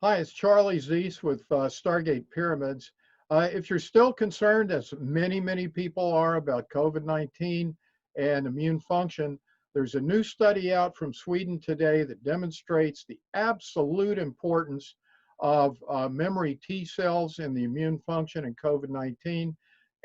Hi, it's Charlie Zeiss with Stargate Pyramids. If you're still concerned, as many people are, about COVID-19 and immune function, there's a new study out from Sweden today that demonstrates the absolute importance of memory T cells in the immune function in COVID-19.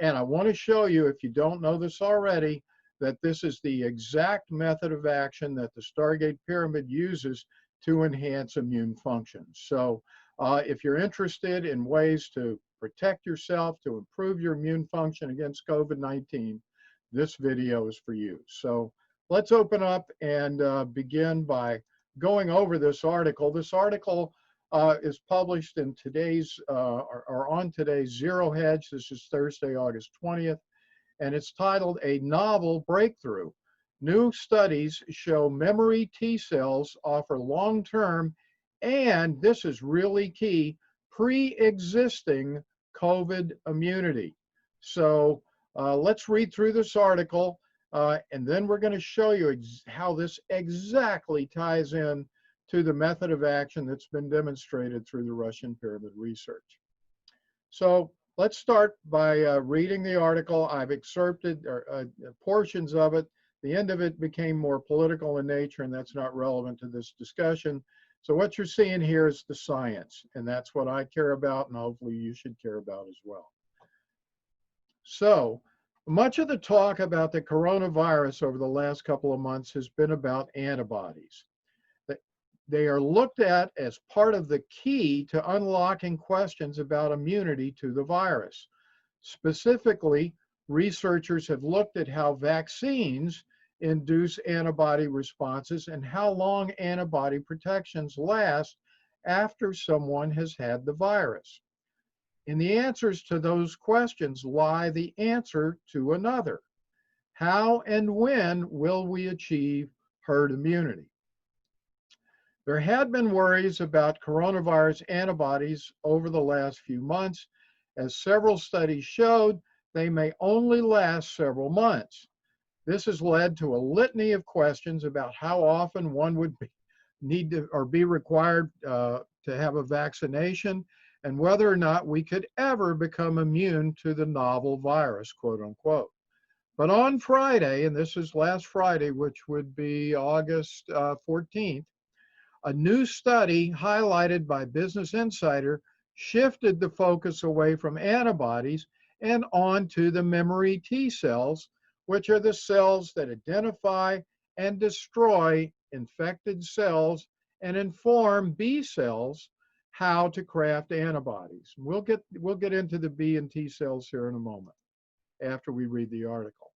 And I want to show you, if you don't know this already, that this is the exact method of action that the Stargate Pyramid uses to enhance immune function. So if you're interested in ways to protect yourself, to improve your immune function against COVID-19, this video is for you. So let's open up and begin by going over this article. This article is published in today's, or on today's Zero Hedge. This is Thursday, August 20th, and it's titled A Novel Breakthrough. New studies show memory T cells offer long-term, and this is really key, pre-existing COVID immunity. So let's read through this article, and then we're going to show you how this exactly ties in to the method of action that's been demonstrated through the Russian pyramid research. So let's start by reading the article. I've excerpted portions of it. The end of it became more political in nature, and that's not relevant to this discussion. So what you're seeing here is the science, and that's what I care about, and hopefully you should care about as well. So much of the talk about the coronavirus over the last couple of months has been about antibodies. They are looked at as part of the key to unlocking questions about immunity to the virus. Specifically, researchers have looked at how vaccines induce antibody responses and how long antibody protections last after someone has had the virus. In the answers to those questions lie the answer to another. How and when will we achieve herd immunity? There had been worries about coronavirus antibodies over the last few months. As several studies showed, they may only last several months. This has led to a litany of questions about how often one would need to or be required to have a vaccination, and whether or not we could ever become immune to the novel virus, quote unquote. But on Friday, and this is last Friday, which would be August 14th, a new study highlighted by Business Insider shifted the focus away from antibodies and onto the memory T cells, which are the cells that identify and destroy infected cells and inform B cells how to craft antibodies. We'll get into the B and T cells here in a moment after we read the article.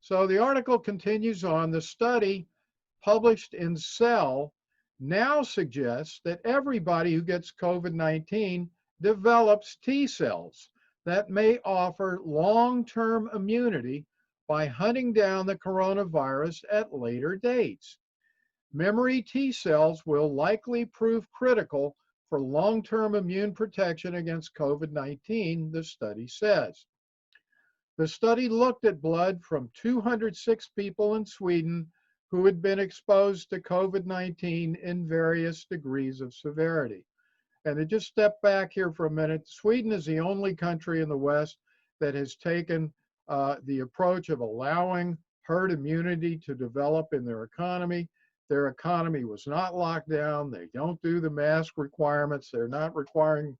So the article continues on. The study published in Cell now suggests that everybody who gets COVID-19 develops T cells that may offer long-term immunity by hunting down the coronavirus at later dates. Memory T cells will likely prove critical for long-term immune protection against COVID-19, the study says. The study looked at blood from 206 people in Sweden who had been exposed to COVID-19 in various degrees of severity. And to just step back here for a minute, Sweden is the only country in the West that has taken the approach of allowing herd immunity to develop in their economy. Their economy was not locked down. They don't do the mask requirements. They're not requiring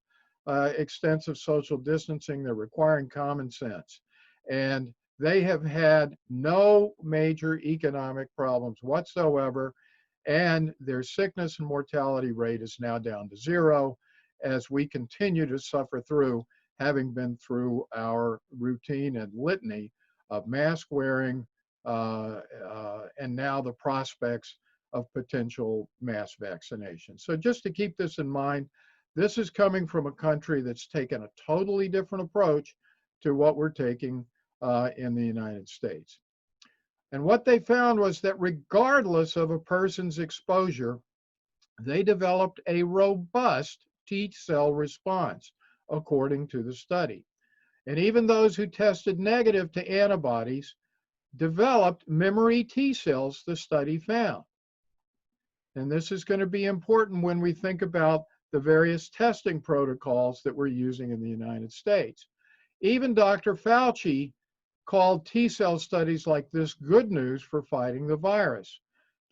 extensive social distancing. They're requiring common sense. And they have had no major economic problems whatsoever, and their sickness and mortality rate is now down to zero as we continue to suffer through, having been through our routine and litany of mask wearing and now the prospects of potential mass vaccination. So just to keep this in mind, this is coming from a country that's taken a totally different approach to what we're taking in the United States. And what they found was that regardless of a person's exposure, they developed a robust T cell response, according to the study. And even those who tested negative to antibodies developed memory T cells, the study found. And this is going to be important when we think about the various testing protocols that we're using in the United States. Even Dr. Fauci called T-cell studies like this good news for fighting the virus.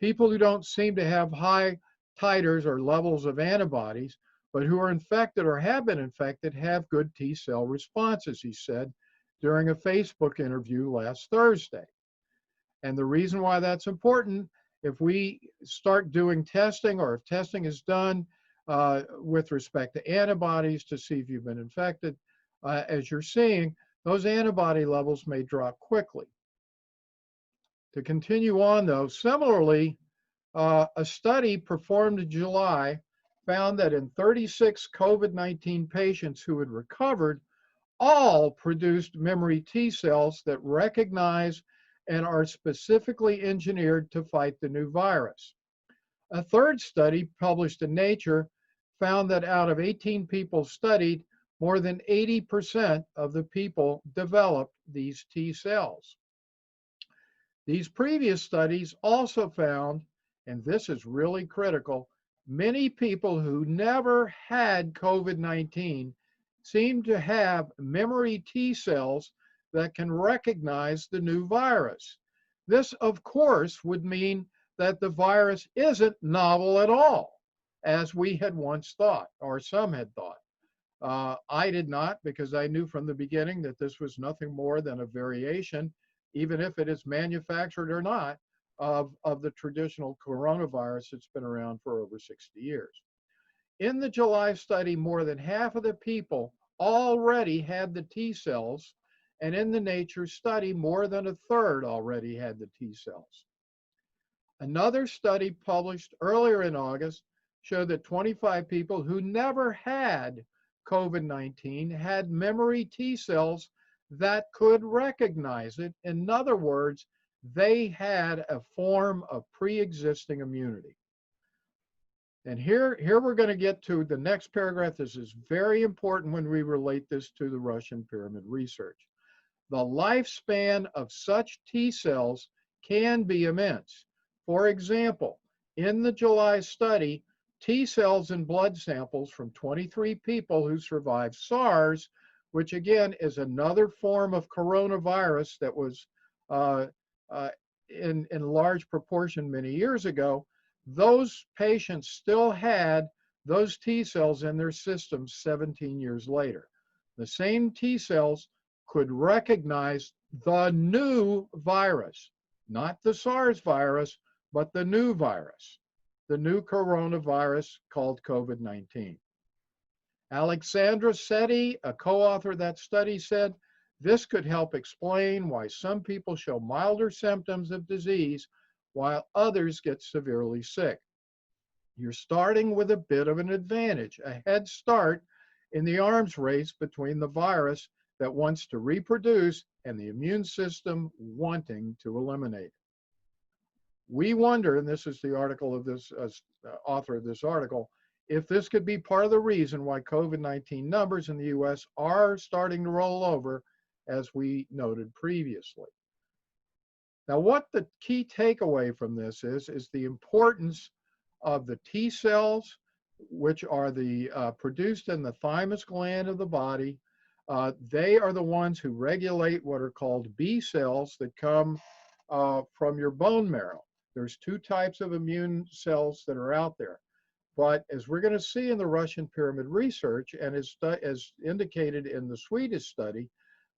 People who don't seem to have high titers or levels of antibodies, but who are infected or have been infected, have good T-cell responses, he said during a Facebook interview last Thursday. And the reason why that's important, if we start doing testing, or if testing is done with respect to antibodies to see if you've been infected, as you're seeing, those antibody levels may drop quickly. To continue on though, similarly, a study performed in July found that in 36 COVID-19 patients who had recovered, all produced memory T cells that recognize and are specifically engineered to fight the new virus. A third study published in Nature found that out of 18 people studied, more than 80% of the people developed these T cells. These previous studies also found, and this is really critical, many people who never had COVID-19 seem to have memory T cells that can recognize the new virus. This, of course, would mean that the virus isn't novel at all, as we had once thought, or some had thought. I did not, because I knew from the beginning that this was nothing more than a variation, even if it is manufactured or not, of the traditional coronavirus that's been around for over 60 years. In the July study, more than half of the people already had the T cells, and in the Nature study, more than a third already had the T cells. Another study published earlier in August showed that 25 people who never had COVID-19 had memory T cells that could recognize it. In other words, they had a form of pre-existing immunity. And here we're going to get to the next paragraph. This is very important when we relate this to the Russian pyramid research. The lifespan of such T cells can be immense. For example, in the July study, T cells in blood samples from 23 people who survived SARS, which again is another form of coronavirus that was in large proportion many years ago, those patients still had those T cells in their systems 17 years later. The same T cells could recognize the new virus, not the SARS virus, but the new virus, the new coronavirus called COVID-19. Alexandra Setti, a co-author of that study, said, this could help explain why some people show milder symptoms of disease while others get severely sick. You're starting with a bit of an advantage, a head start in the arms race between the virus that wants to reproduce and the immune system wanting to eliminate it. We wonder, and this is the article of this author of this article, if this could be part of the reason why COVID-19 numbers in the US are starting to roll over, as we noted previously. Now, what the key takeaway from this is the importance of the T cells, which are the produced in the thymus gland of the body. They are the ones who regulate what are called B cells that come from your bone marrow. There's two types of immune cells that are out there. But as we're going to see in the Russian pyramid research, and as indicated in the Swedish study,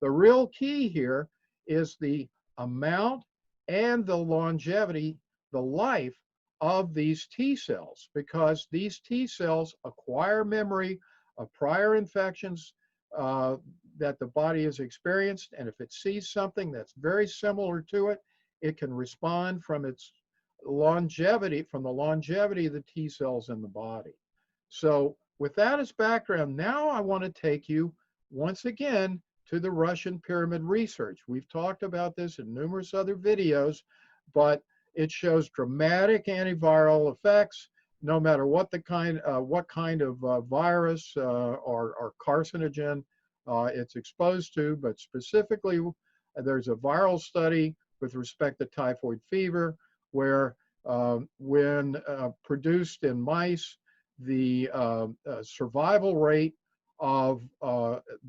the real key here is the amount and the longevity, the life of these T cells, because these T cells acquire memory of prior infections that the body has experienced, and if it sees something that's very similar to it, it can respond from its longevity, from the longevity of the T cells in the body. So with that as background, now I want to take you once again to the Russian pyramid research. We've talked about this in numerous other videos, but it shows dramatic antiviral effects no matter what kind of virus or carcinogen it's exposed to, but specifically there's a viral study with respect to typhoid fever where when produced in mice, the survival rate of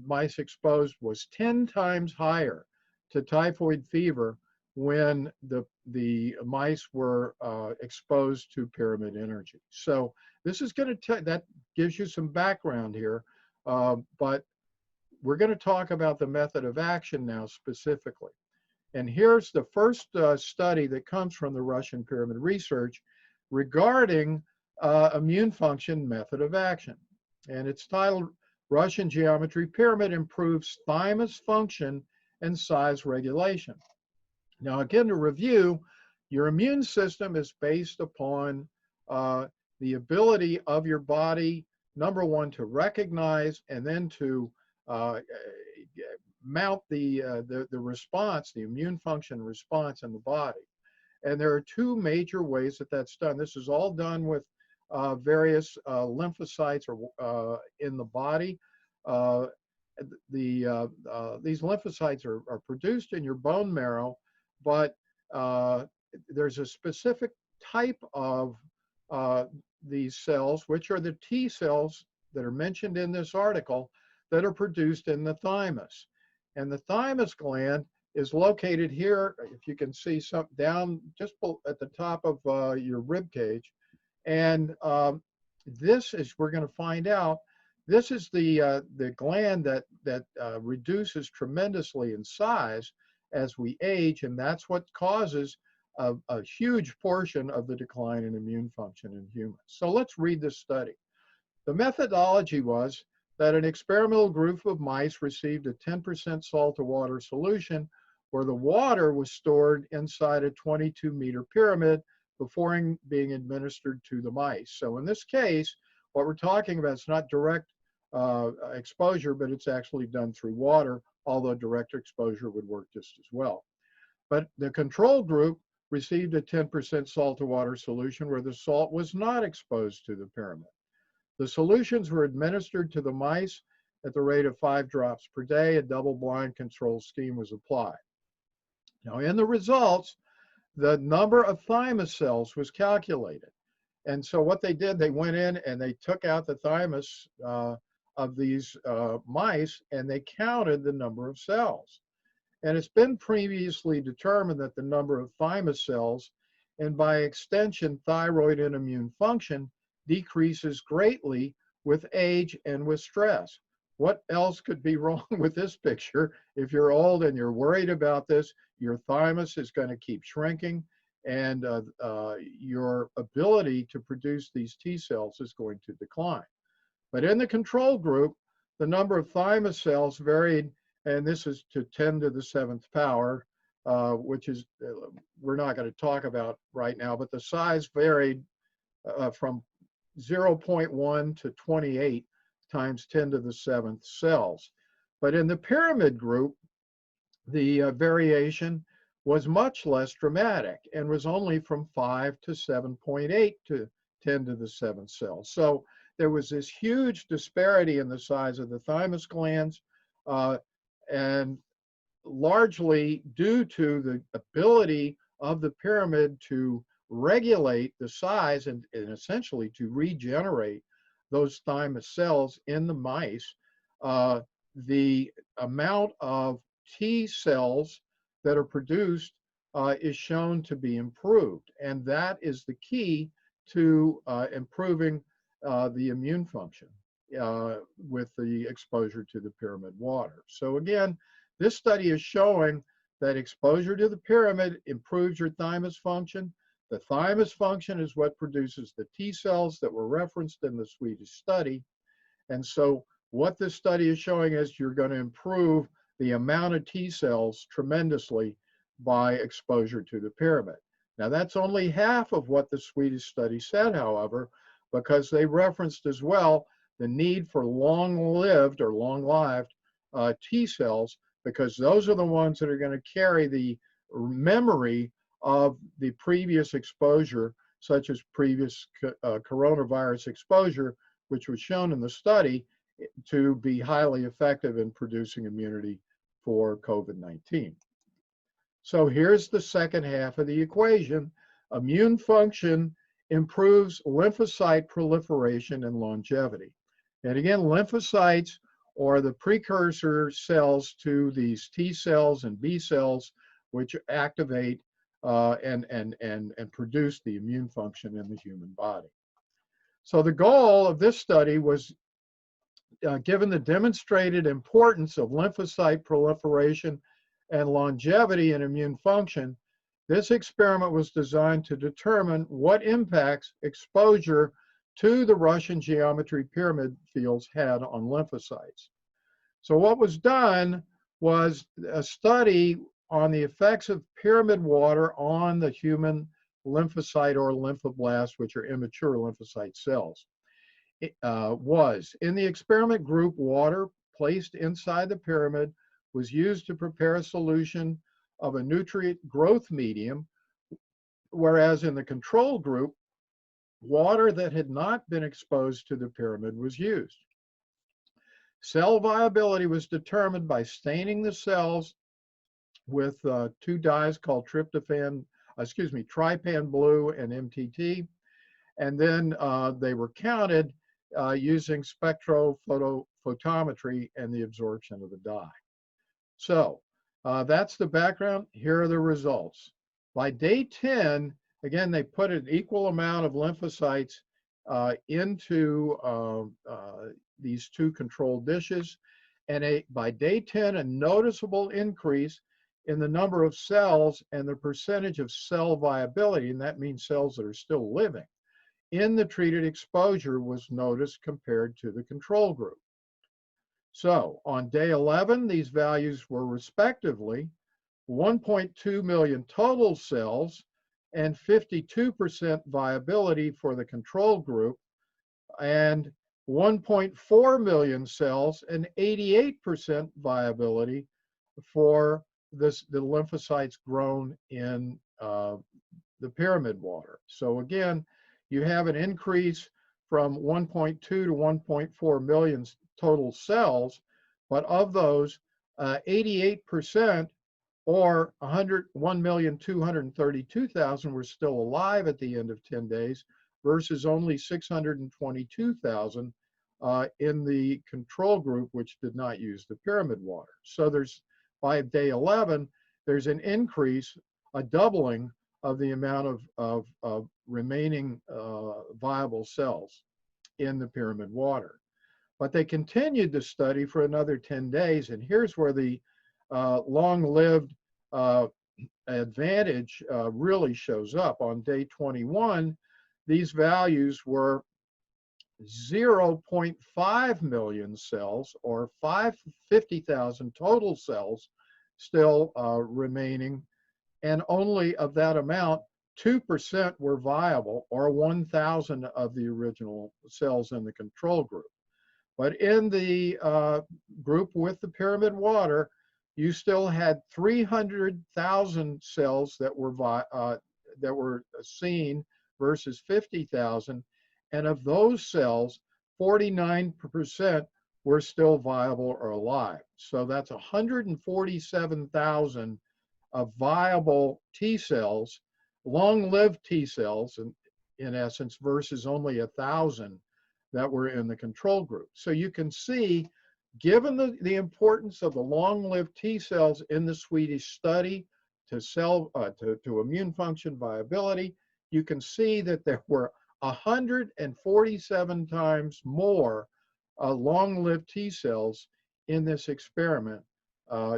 mice exposed was 10 times higher to typhoid fever when the mice were exposed to pyramid energy. So this is going to that gives you some background here, but we're going to talk about the method of action now specifically. And here's the first study that comes from the Russian pyramid research regarding immune function method of action. And it's titled Russian Geometry Pyramid Improves Thymus Function and Size Regulation. Now, again, to review, your immune system is based upon the ability of your body, number one, to recognize and then to mount the response, the immune function response in the body. And there are two major ways that that's done. This is all done with various lymphocytes in the body. These lymphocytes are produced in your bone marrow, but there's a specific type of these cells, which are the T cells that are mentioned in this article, that are produced in the thymus. And the thymus gland is located here, if you can see, some down just at the top of your rib cage. And this is, we're going to find out, this is the gland that reduces tremendously in size as we age, and that's what causes a huge portion of the decline in immune function in humans. So let's read this study. The methodology was that an experimental group of mice received a 10% salt to water solution where the water was stored inside a 22-meter pyramid before being administered to the mice. So in this case, what we're talking about is not direct exposure, but it's actually done through water, although direct exposure would work just as well. But the control group received a 10% salt to water solution where the salt was not exposed to the pyramid. The solutions were administered to the mice at the rate of 5 drops per day. A double-blind control scheme was applied. Now, in the results, the number of thymus cells was calculated. And so what they did, they went in and they took out the thymus of these mice, and they counted the number of cells. And it's been previously determined that the number of thymus cells, and by extension thyroid and immune function, decreases greatly with age and with stress. What else could be wrong with this picture? If you're old and you're worried about this, your thymus is going to keep shrinking, and your ability to produce these T cells is going to decline. But in the control group, the number of thymus cells varied, and this is to 10 to the 7th power, which is, we're not going to talk about right now, but the size varied from 0.1 to 28 times 10 to the 7th cells. But in the pyramid group, the variation was much less dramatic and was only from 5 to 7.8 to 10 to the 7th cells. So there was this huge disparity in the size of the thymus glands, and largely due to the ability of the pyramid to regulate the size and essentially to regenerate those thymus cells in the mice, the amount of T cells that are produced is shown to be improved. And that is the key to improving the immune function with the exposure to the pyramid water. So again, this study is showing that exposure to the pyramid improves your thymus function. The thymus function is what produces the T cells that were referenced in the Swedish study. And so what this study is showing is you're going to improve the amount of T cells tremendously by exposure to the pyramid. Now, that's only half of what the Swedish study said, however, because they referenced as well the need for long-lived or long-lived T cells, because those are the ones that are going to carry the memory of the previous exposure, such as previous coronavirus exposure, which was shown in the study to be highly effective in producing immunity for COVID-19. So here's the second half of the equation. Immune function improves lymphocyte proliferation and longevity. And again, lymphocytes are the precursor cells to these T cells and B cells, which activate and produce the immune function in the human body. So the goal of this study was, given the demonstrated importance of lymphocyte proliferation and longevity in immune function, this experiment was designed to determine what impacts exposure to the Russian geometry pyramid fields had on lymphocytes. So what was done was a study on the effects of pyramid water on the human lymphocyte or lymphoblast, which are immature lymphocyte cells. In the experiment group, water placed inside the pyramid was used to prepare a solution of a nutrient growth medium, whereas in the control group, water that had not been exposed to the pyramid was used. Cell viability was determined by staining the cells with two dyes called trypan blue and MTT, and then they were counted using spectrophotometry and the absorption of the dye. So that's the background. Here are the results. By day 10, again, they put an equal amount of lymphocytes into these two control dishes, and by day 10, a noticeable increase in the number of cells and the percentage of cell viability, and that means cells that are still living, in the treated exposure was noticed compared to the control group. So on day 11, these values were respectively 1.2 million total cells and 52% viability for the control group, and 1.4 million cells and 88% viability for the lymphocytes grown in the pyramid water. So again, you have an increase from 1.2 to 1.4 million total cells, but of those, 88% or 1,232,000 were still alive at the end of 10 days versus only 622,000 in the control group, which did not use the pyramid water. So by day 11, there's an increase, a doubling of the amount of remaining viable cells in the pyramid water. But they continued the study for another 10 days, and here's where the long-lived advantage really shows up. On day 21, these values were 0.5 million cells, or 50,000 total cells still remaining, and only of that amount, 2% were viable, or 1,000 of the original cells in the control group. But in the group with the pyramid water, you still had 300,000 cells that were seen versus 50,000, and of those cells, 49% were still viable or alive. So that's 147,000 of viable T cells, long-lived T cells, in essence, versus only 1,000 that were in the control group. So you can see, given the importance of the long-lived T cells in the Swedish study to immune function viability, you can see that there were 147 times more long-lived T cells in this experiment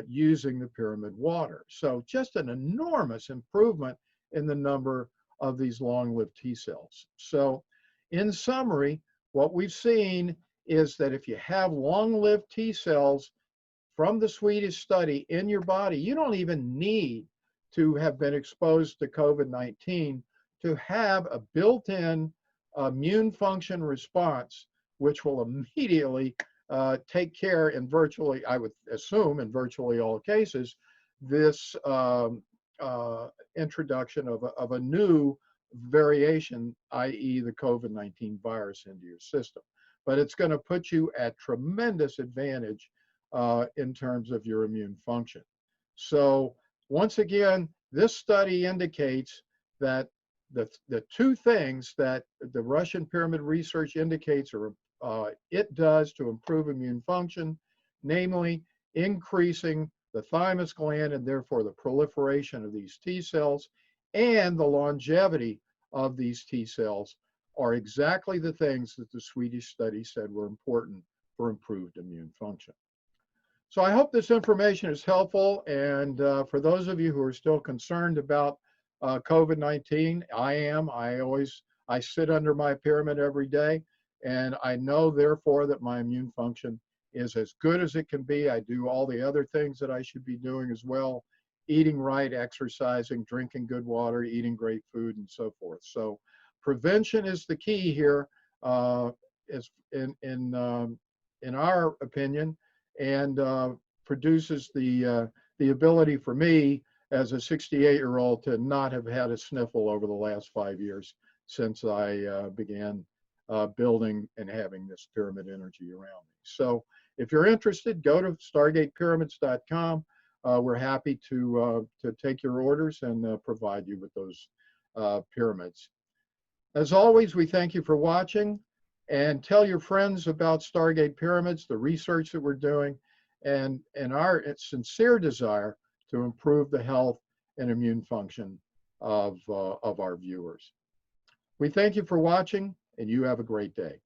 using the pyramid water. So just an enormous improvement in the number of these long-lived T cells. So in summary, what we've seen is that if you have long-lived T cells from the Swedish study in your body, you don't even need to have been exposed to COVID-19 to have a built-in immune function response, which will immediately take care in virtually, I would assume, in virtually all cases, this introduction of a new variation, i.e. the COVID-19 virus into your system. But it's going to put you at tremendous advantage in terms of your immune function. So once again, this study indicates that the two things that the Russian pyramid research indicates or it does to improve immune function, namely increasing the thymus gland and therefore the proliferation of these T cells and the longevity of these T cells, are exactly the things that the Swedish study said were important for improved immune function. So I hope this information is helpful. And for those of you who are still concerned about COVID-19, I am. I sit under my pyramid every day, and I know therefore that my immune function is as good as it can be. I do all the other things that I should be doing as well: eating right, exercising, drinking good water, eating great food, and so forth. So prevention is the key here, is in our opinion, and produces the ability for me as a 68-year-old to not have had a sniffle over the last 5 years since I began building and having this pyramid energy around me. So if you're interested, go to stargatepyramids.com. We're happy to take your orders and provide you with those pyramids. As always, we thank you for watching, and tell your friends about Stargate Pyramids, the research that we're doing, and our sincere desire to improve the health and immune function of our viewers. We thank you for watching, and you have a great day.